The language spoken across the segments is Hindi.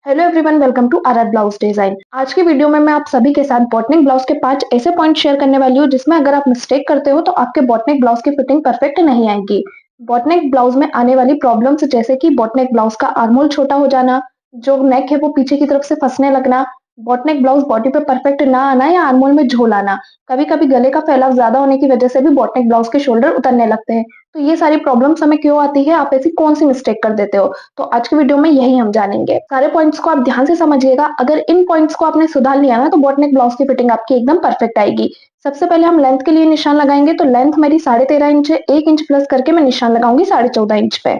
Hello everyone, welcome to our blouse design. आज की वीडियो में मैं आप सभी के साथ बॉटनिक ब्लाउज के 5 ऐसे पॉइंट शेयर करने वाली हूँ जिसमें अगर आप मिस्टेक करते हो तो आपके बॉटनिक ब्लाउज की फिटिंग परफेक्ट नहीं आएगी। बॉटनिक ब्लाउज में आने वाली प्रॉब्लम्स जैसे कि बॉटनिक ब्लाउज का आर्मोल छोटा हो जाना, जो नेक है वो पीछे की तरफ से फंसने लगना, बॉटनिक ब्लाउज बॉडी पे परफेक्ट ना आना या आर्मोल में झोल आना, कभी कभी गले का फैलाव ज्यादा होने की वजह से भी बॉटनिक ब्लाउज के शोल्डर उतरने लगते हैं। तो ये सारी प्रॉब्लम्स हमें क्यों आती है, आप ऐसी कौन सी मिस्टेक कर देते हो, तो आज की वीडियो में यही हम जानेंगे। सारे पॉइंट्स को आप ध्यान से समझिएगा। अगर इन पॉइंट्स को आपने सुधार लिया ना तो बॉटनिक ब्लाउज की फिटिंग आपकी एकदम परफेक्ट आएगी। सबसे पहले हम लेंथ के लिए निशान लगाएंगे। तो लेंथ मेरी 13.5 इंच है, 1 इंच प्लस करके मैं निशान लगाऊंगी 14.5 इंच पे।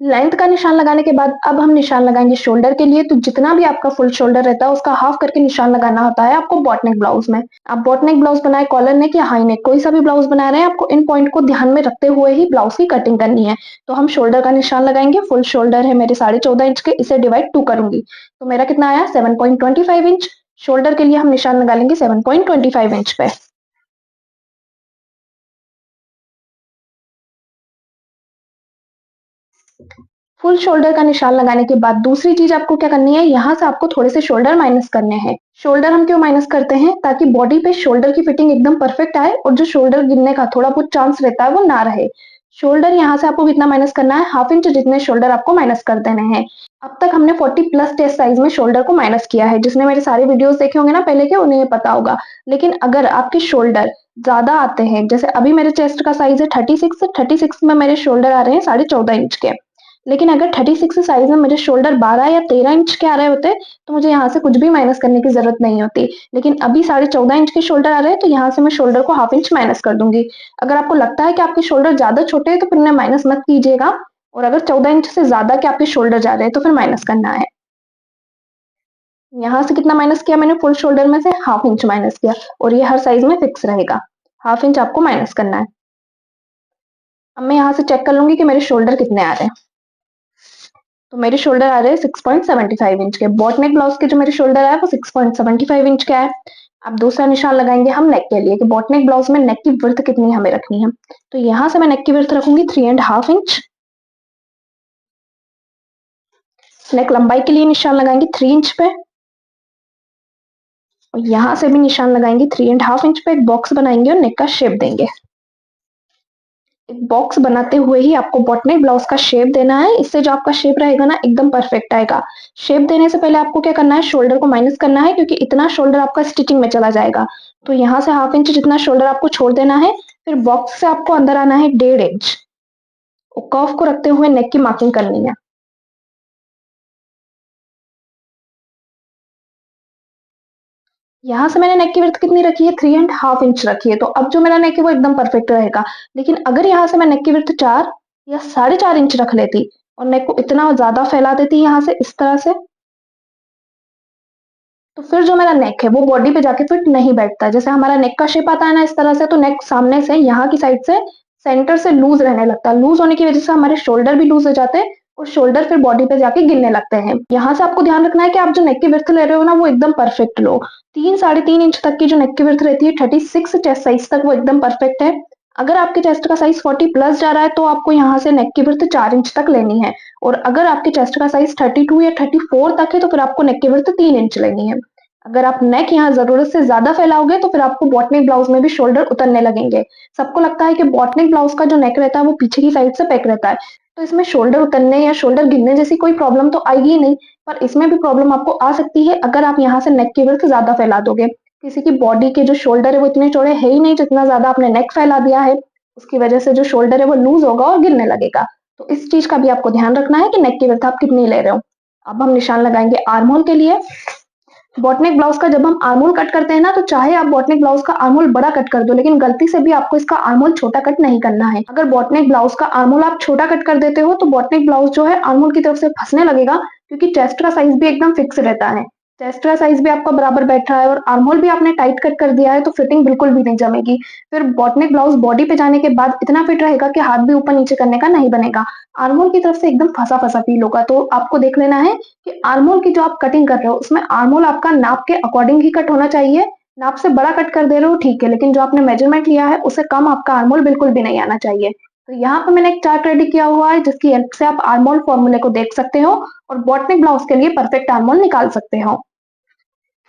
लेंथ का निशान लगाने के बाद अब हम निशान लगाएंगे शोल्डर के लिए। तो जितना भी आपका फुल शोल्डर रहता है उसका हाफ करके निशान लगाना होता है आपको बॉटनिक ब्लाउज में। आप बॉटनिक ब्लाउज बनाए, कॉलर नेक या हाई नेक, कोई सा भी ब्लाउज बना रहे हैं, आपको इन पॉइंट को ध्यान में रखते हुए ही ब्लाउज की कटिंग करनी है। तो हम शोल्डर का निशान लगाएंगे। फुल शोल्डर है मेरे 14.5 इंच के, इसे डिवाइड 2 करूंगी तो मेरा कितना आया 7.25 इंच। शोल्डर के लिए हम निशान लगा लेंगे 7.25 इंच पे। फुल शोल्डर का निशान लगाने के बाद दूसरी चीज आपको क्या करनी है, यहाँ से आपको थोड़े से शोल्डर माइनस करने हैं। शोल्डर हम क्यों माइनस करते हैं, ताकि बॉडी पे शोल्डर की फिटिंग एकदम परफेक्ट आए और जो शोल्डर गिरने का थोड़ा बहुत चांस रहता है वो ना रहे। शोल्डर यहाँ से आपको कितना माइनस करना है, हाफ इंच जितने शोल्डर आपको माइनस कर देने हैं। अब तक हमने 40 प्लस चेस्ट साइज में शोल्डर को माइनस किया है। जिसने मेरे सारे वीडियोस देखे होंगे ना पहले के, उन्हें ये पता होगा। लेकिन अगर आपके शोल्डर ज्यादा आते हैं, जैसे अभी मेरे चेस्ट का साइज है 36 में मेरे शोल्डर आ रहे हैं 14.5 इंच के। लेकिन अगर 36 साइज में मेरे शोल्डर 12 या 13 इंच के आ रहे होते तो मुझे यहाँ से कुछ भी माइनस करने की जरूरत नहीं होती। लेकिन अभी 14.5 इंच के शोल्डर आ रहे हैं तो यहाँ से मैं शोल्डर को हाफ इंच माइनस कर दूंगी। अगर आपको लगता है कि आपके शोल्डर ज्यादा छोटे हैं तो फिर माइनस मत कीजिएगा। और अगर 14 इंच से ज्यादा के आपके शोल्डर जा रहे हैं तो फिर माइनस करना है। यहाँ से कितना माइनस किया मैंने, फुल शोल्डर में से हाफ इंच माइनस किया। और ये हर साइज में फिक्स रहेगा, हाफ इंच आपको माइनस करना है। अब मैं यहाँ से चेक कर लूंगी कि मेरे शोल्डर कितने आ रहे हैं। तो मेरे शोल्डर आ रहे हैं 6.75 इंच के। बॉटनेक ब्लाउज के जो मेरे शोल्डर है वो 6.75 इंच का है। अब दूसरा निशान लगाएंगे हम नेक के लिए कि बॉटनेक ब्लाउज में नेक की विड्थ कितनी हमें रखनी है। तो यहाँ से मैं नेक की विड्थ रखूंगी 3.5 इंच। नेक लंबाई के लिए निशान लगाएंगे 3 इंच पे। और यहाँ से भी निशान लगाएंगे 3.5 इंच पे। एक बॉक्स बनाएंगे और नेक का शेप देंगे। एक बॉक्स बनाते हुए ही आपको बॉटनेक ब्लाउज का शेप देना है। इससे जो आपका शेप रहेगा ना एकदम परफेक्ट आएगा। शेप देने से पहले आपको क्या करना है, शोल्डर को माइनस करना है, क्योंकि इतना शोल्डर आपका स्टिचिंग में चला जाएगा। तो यहाँ से हाफ इंच जितना शोल्डर आपको छोड़ देना है। फिर बॉक्स से आपको अंदर आना है 1.5 इंच। कर्व को रखते हुए नेक की मार्किंग करनी है। यहाँ से मैंने नेक की विड्थ कितनी रखी है, 3.5 इंच रखी है। तो अब जो मेरा नेक है वो एकदम परफेक्ट रहेगा। लेकिन अगर यहाँ से मैं नेक की विड्थ 4 या 4.5 इंच रख लेती और नेक को इतना ज्यादा फैला देती यहाँ से इस तरह से, तो फिर जो मेरा नेक है वो बॉडी पे जाके फिट नहीं बैठता। जैसे हमारा नेक का शेप आता है ना इस तरह से, तो नेक सामने से यहाँ की साइड से सेंटर से लूज रहने लगता है। लूज होने की वजह से हमारे शोल्डर भी लूज हो जाते हैं और शोल्डर फिर बॉडी पे जाके गिरने लगते हैं। यहाँ से आपको ध्यान रखना है कि आप जो नेक की विड्थ ले रहे हो ना वो एकदम परफेक्ट लो। 3-3.5 इंच तक की जो नेक की विड्थ रहती है, 36 चेस्ट साइज तक, वो एकदम परफेक्ट है। अगर आपके चेस्ट का साइज 40 प्लस जा रहा है तो आपको यहाँ से नेक की विड्थ 4 इंच तक लेनी है। और अगर आपके चेस्ट का साइज 32 या 34 तक है तो फिर आपको नेक की विड्थ 3 इंच लेनी है। अगर आप नेक यहाँ जरूरत से ज्यादा फैलाओगे तो फिर आपको बॉटनिक ब्लाउज में भी शोल्डर उतरने लगेंगे। सबको लगता है कि बॉटनिक ब्लाउज का जो नेक रहता है वो पीछे की साइड से पैक रहता है, तो इसमें शोल्डर उतरने या शोल्डर गिरने जैसी कोई प्रॉब्लम तो आएगी ही नहीं। पर इसमें भी प्रॉब्लम आपको आ सकती है अगर आप यहाँ से नेक की विड्थ ज्यादा फैला दोगे। किसी की बॉडी के जो शोल्डर है वो इतने चौड़े है ही नहीं, जितना ज्यादा आपने नेक फैला दिया है उसकी वजह से जो शोल्डर है वो लूज होगा और गिरने लगेगा। तो इस चीज का भी आपको ध्यान रखना है कि नेक की विड्थ आप कितनी ले रहे हो। अब हम निशान लगाएंगे आर्म होल के लिए। बॉटनिक ब्लाउज का जब हम आर्मोल कट करते हैं ना, तो चाहे आप बॉटनिक ब्लाउज का आर्मोल बड़ा कट कर दो, लेकिन गलती से भी आपको इसका आर्मोल छोटा कट नहीं करना है। अगर बॉटनिक ब्लाउज का आर्मोल आप छोटा कट कर देते हो तो बॉटनिक ब्लाउज जो है आर्मोल की तरफ से फंसने लगेगा, क्योंकि चेस्ट का साइज भी एकदम फिक्स रहता है। चेस्ट का साइज भी आपका बराबर बैठ रहा है और आर्मोल भी आपने टाइट कट कर दिया है, तो फिटिंग बिल्कुल भी नहीं जमेगी। फिर बॉटनिक ब्लाउज बॉडी पे जाने के बाद इतना फिट रहेगा कि हाथ भी ऊपर नीचे करने का नहीं बनेगा। आर्मोल की तरफ से एकदम फंसा फंसा फील होगा। तो आपको देख लेना है कि आर्मोल की जो आप कटिंग कर रहे हो उसमें आर्मोल आपका नाप के अकॉर्डिंग ही कट होना चाहिए, नाप से बड़ा कट कर दे रहे हो ठीक है, लेकिन जो आपने मेजरमेंट लिया है उससे कम आपका आर्म होल बिल्कुल भी नहीं आना चाहिए। तो यहाँ पे मैंने एक चार्ट रेडी किया हुआ है जिसकी हेल्प से आप आर्म होल फॉर्मूले को देख सकते हो और बॉटनिक ब्लाउज के लिए परफेक्ट आर्म होल निकाल सकते हो।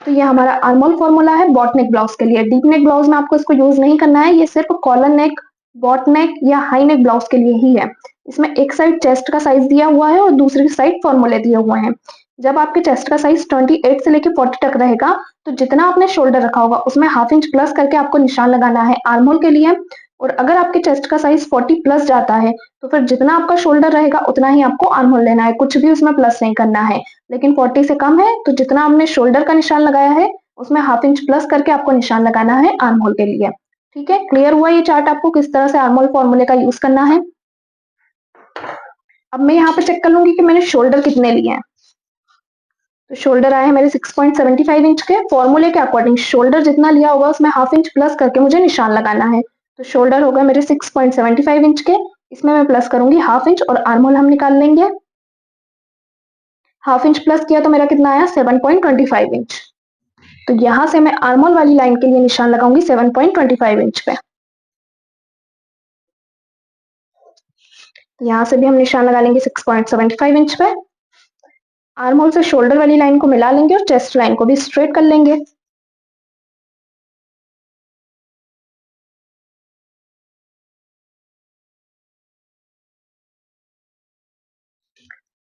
तो ये हमारा आर्म होल फॉर्मूला है बॉटनिक ब्लाउज के लिए। डीप नेक ब्लाउज में आपको इसको यूज नहीं करना है, ये सिर्फ कॉलर नेक, बॉट नेक या हाई नेक ब्लाउज के लिए ही है। इसमें एक साइड चेस्ट का साइज दिया हुआ है और दूसरी साइड फॉर्मूले दिए हुए हैं। जब आपके चेस्ट का साइज 28 से लेकर 40 तक रहेगा तो जितना आपने शोल्डर रखा होगा उसमें हाफ इंच प्लस करके आपको निशान लगाना है आर्म होल के लिए। और अगर आपके चेस्ट का साइज 40 प्लस जाता है तो फिर जितना आपका शोल्डर रहेगा उतना ही आपको आर्म होल लेना है, कुछ भी उसमें प्लस नहीं करना है। लेकिन 40 से कम है तो जितना आपने शोल्डर का निशान लगाया है उसमें हाफ इंच प्लस करके आपको निशान लगाना है आर्म होल के लिए। ठीक है, क्लियर हुआ ये चार्ट आपको किस तरह से आर्म होल फॉर्मूले का यूज करना है। अब मैं यहाँ पे चेक कर लूंगी कि मैंने शोल्डर कितने लिए हैं। तो शोल्डर आए हैं मेरे 6.75 इंच के। फॉर्मूले के अकॉर्डिंग शोल्डर जितना लिया होगा उसमें हाफ इंच प्लस करके मुझे निशान लगाना है। तो शोल्डर हो गए मेरे 6.75 इंच के, इसमें मैं प्लस करूंगी हाफ इंच और आर्म होल हम निकाल लेंगे। हाफ इंच प्लस किया तो मेरा कितना आया 7.25 इंच। तो यहां से मैं आर्म होल वाली लाइन के लिए निशान लगाऊंगी 7.25 इंच पे। यहां से भी हम निशान लगा लेंगे 6.75 इंच पे। आर्म होल से शोल्डर वाली लाइन को मिला लेंगे और चेस्ट लाइन को भी स्ट्रेट कर लेंगे।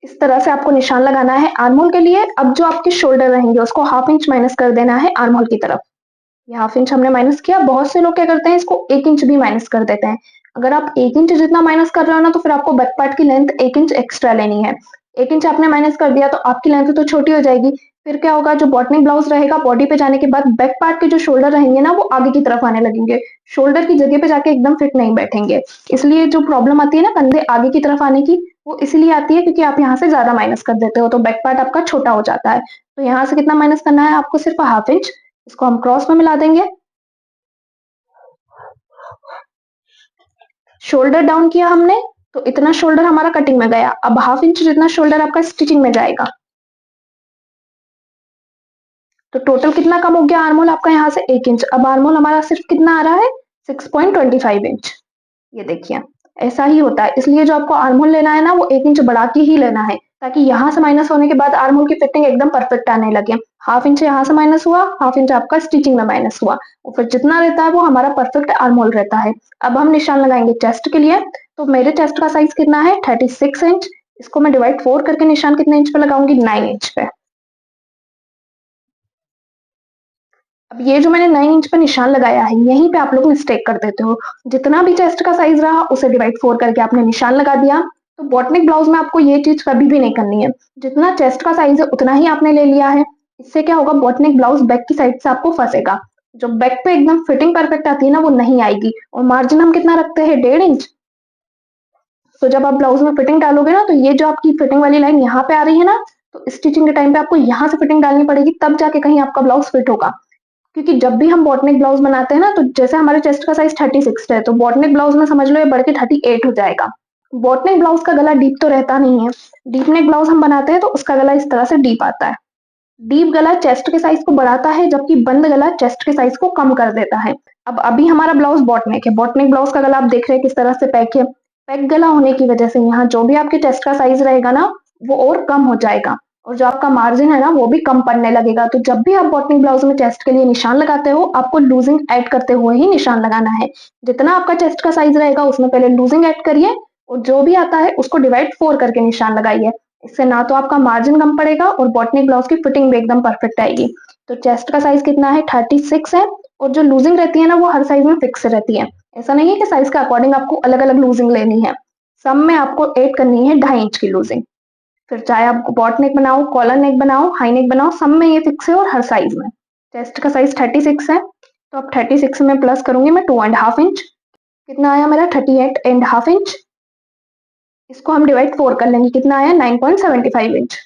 इस तरह से आपको निशान लगाना है आर्म होल के लिए। अब जो आपके शोल्डर रहेंगे उसको हाफ इंच माइनस कर देना है आर्म होल की तरफ। ये हाफ इंच हमने माइनस किया। बहुत से लोग क्या करते हैं इसको 1 इंच भी माइनस कर देते हैं। अगर आप 1 इंच जितना माइनस कर रहे हो ना तो फिर आपको बैक पार्ट की लेंथ 1 इंच एक्स्ट्रा लेनी है। 1 इंच आपने माइनस कर दिया तो आपकी लेंथ तो छोटी हो जाएगी। फिर क्या होगा, जो बॉटनिक ब्लाउज रहेगा बॉडी पे जाने के बाद बैक पार्ट के जो शोल्डर रहेंगे ना वो आगे की तरफ आने लगेंगे, शोल्डर की जगह पे जाके एकदम फिट नहीं बैठेंगे। इसलिए जो प्रॉब्लम आती है ना कंधे आगे की तरफ आने की, वो इसलिए आती है क्योंकि आप यहाँ से ज्यादा माइनस कर देते हो तो बैक पार्ट आपका छोटा हो जाता है। तो यहाँ से कितना माइनस करना है आपको, सिर्फ हाफ इंच। इसको हम क्रॉस में मिला देंगे। शोल्डर डाउन किया हमने तो इतना शोल्डर हमारा कटिंग में गया। अब हाफ इंच जितना शोल्डर आपका स्टिचिंग में जाएगा। तो टोटल कितना कम हो गया आर्म होल आपका यहाँ से 1 इंच। अब आर्म होल हमारा सिर्फ कितना आ रहा है 6.25 इंच। ये देखिए ऐसा ही होता है, इसलिए जो आपको आर्म होल लेना है ना वो 1 इंच बढ़ा के ही लेना है ताकि यहाँ से माइनस होने के बाद आर्म होल की फिटिंग एकदम परफेक्ट आने लगे। हाफ इंच यहाँ से माइनस हुआ, हाफ इंच आपका स्टिचिंग में माइनस हुआ और फिर जितना रहता है वो हमारा परफेक्ट आर्म होल रहता है। अब हम निशान लगाएंगे चेस्ट के लिए। तो मेरे चेस्ट का साइज कितना है 36 इंच। इसको मैं डिवाइड 4 करके निशान कितने इंच पे लगाऊंगी 9 इंच पे। अब ये जो मैंने 9 इंच पे निशान लगाया है यहीं पे आप लोग मिस्टेक कर देते हो। जितना भी चेस्ट का साइज रहा उसे डिवाइड 4 करके आपने निशान लगा दिया। तो बॉटनिक ब्लाउज में आपको ये चीज कभी भी नहीं करनी है। जितना चेस्ट का साइज है उतना ही आपने ले लिया है। इससे क्या होगा, बॉटनिक ब्लाउज बैक की साइड से आपको फंसेगा। जो बैक पे एकदम फिटिंग परफेक्ट आती है ना वो नहीं आएगी। और मार्जिन हम कितना रखते हैं 1.5 इंच। तो जब आप ब्लाउज में फिटिंग डालोगे ना तो ये जो आपकी फिटिंग वाली लाइन यहाँ पे आ रही है ना, तो स्टिचिंग के टाइम पे आपको यहाँ से फिटिंग डालनी पड़ेगी तब जाके कहीं आपका ब्लाउज फिट होगा। क्योंकि जब भी हम बॉटनिक ब्लाउज बनाते हैं ना तो जैसे हमारे चेस्ट का साइज 36 है तो बॉटनिक ब्लाउज में समझ लो ये बढ़ के 38 हो जाएगा। बॉटनिक ब्लाउज का गला डीप तो रहता नहीं है। डीप नेक ब्लाउज हम बनाते हैं तो उसका गला इस तरह से डीप आता है। डीप गला चेस्ट के साइज को बढ़ाता है जबकि बंद गला चेस्ट के साइज को कम कर देता है। अब अभी हमारा ब्लाउज बॉटनेक है, बॉटनेक ब्लाउज का गला आप देख रहे हैं किस तरह से पैक है। पैक गला होने की वजह से यहाँ जो भी आपके चेस्ट का साइज रहेगा ना वो और कम हो जाएगा और जो आपका मार्जिन है ना वो भी कम पड़ने लगेगा। तो जब भी आप बॉटनिक ब्लाउज में चेस्ट के लिए निशान लगाते हो आपको लूजिंग ऐड करते हुए ही निशान लगाना है। जितना आपका चेस्ट का साइज रहेगा उसमें पहले लूजिंग ऐड करिए और जो भी आता है उसको डिवाइड 4 करके निशान लगाइए। इससे ना तो आपका मार्जिन कम पड़ेगा और बॉटनिक ब्लाउज की फिटिंग भी एकदम परफेक्ट आएगी। तो चेस्ट का साइज कितना है 36 है और जो लूजिंग रहती है ना वो हर साइज में फिक्स रहती है। ऐसा नहीं है कि साइज के अकॉर्डिंग आपको अलग अलग लूजिंग लेनी है। सब में आपको ऐड करनी है 2.5 इंच की लूजिंग। फिर चाहे आप बॉट नेक बनाओ, कॉलर नेक बनाओ, हाई नेक बनाओ, सब में ये फिक्स है और हर साइज में। चेस्ट का साइज 36 है तो अब 36 में प्लस करूंगी मैं 2.5 इंच। कितना आया मेरा 38.5 इंच। इसको हम डिवाइड 4 कर लेंगे, कितना आया 9.75 इंच।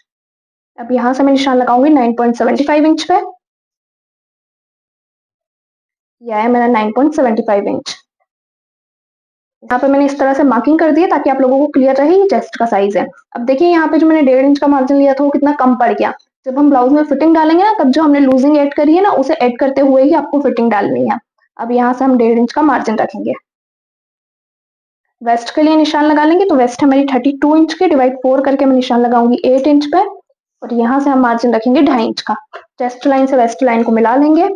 अब यहाँ से मैं निशान लगाऊंगी 9.75 इंच पे। यह आया मेरा 9.75 इंच। यहाँ पे मैंने इस तरह से मार्किंग कर दी है ताकि आप लोगों को क्लियर रहे ये चेस्ट का साइज है। अब देखिए यहाँ पे जो मैंने 1.5 इंच का मार्जिन लिया था वो कितना कम पड़ गया। जब हम ब्लाउज में फिटिंग डालेंगे ना, तब जो हमने लूजिंग ऐड करी है ना, उसे ऐड करते हुए ही आपको फिटिंग डालनी है। अब यहाँ से हम 1.5 इंच का मार्जिन रखेंगे। वेस्ट के लिए निशान लगा लेंगे, तो वेस्ट हमारी 32 इंच की, डिवाइड 4 करके मैं निशान लगाऊंगी 8 इंच पे, और यहाँ से हम मार्जिन रखेंगे 2.5 इंच का। चेस्ट लाइन से वेस्ट लाइन को मिला लेंगे।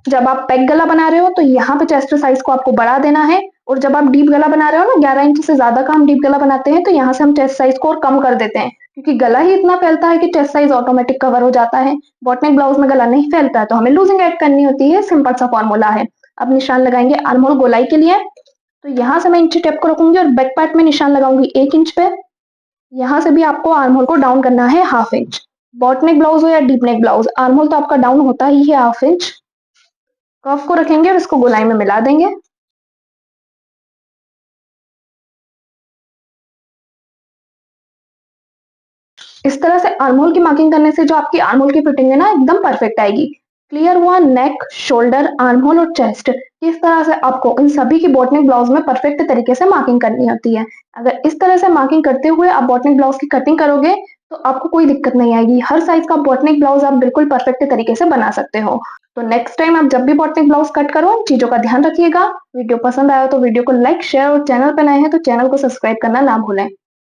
जब आप पैक गला बना रहे हो तो यहाँ पे चेस्ट साइज को आपको बढ़ा देना है, और जब आप डीप गला बना रहे हो ना, 11 इंच से ज्यादा का हम डीप गला बनाते हैं, तो यहाँ से हम चेस्ट साइज को और कम कर देते हैं, क्योंकि गला ही इतना फैलता है कि चेस्ट साइज ऑटोमेटिक कवर हो जाता है। बॉटनेक ब्लाउज में गला नहीं फैलता है, तो हमें लूजिंग ऐड करनी होती है। सिंपल सा फॉर्मूला है। अब निशान लगाएंगे आर्म होल गोलाई के लिए, तो यहाँ से मैं इंची टेप को रखूंगी और बैक पार्ट में निशान लगाऊंगी 1 इंच पे। यहाँ से भी आपको आर्म होल को डाउन करना है 1/2 इंच। बॉटनेक ब्लाउज हो या deep neck blouse, arm hole तो आपका डाउन होता ही है 1/2 इंच। कफ को रखेंगे और इसको गोलाई में मिला देंगे। इस तरह से आर्म होल की मार्किंग करने से जो आपकी आर्म होल की फिटिंग है ना, एकदम परफेक्ट आएगी। क्लियर हुआ? नेक, शोल्डर, आर्म होल और चेस्ट, इस तरह से आपको इन सभी की बॉटनिक ब्लाउज में परफेक्ट तरीके से मार्किंग करनी होती है। अगर इस तरह से मार्किंग करते हुए आप बॉटनिक ब्लाउज की कटिंग करोगे, तो आपको कोई दिक्कत नहीं आएगी। हर साइज का बॉटनिक ब्लाउज आप बिल्कुल परफेक्ट तरीके से बना सकते हो। तो नेक्स्ट टाइम आप जब भी बॉटनिक ब्लाउज कट करो, इन चीजों का ध्यान रखिएगा। वीडियो पसंद आया तो वीडियो को लाइक, शेयर, और चैनल पर नए हैं तो चैनल को सब्सक्राइब करना ना भूलें।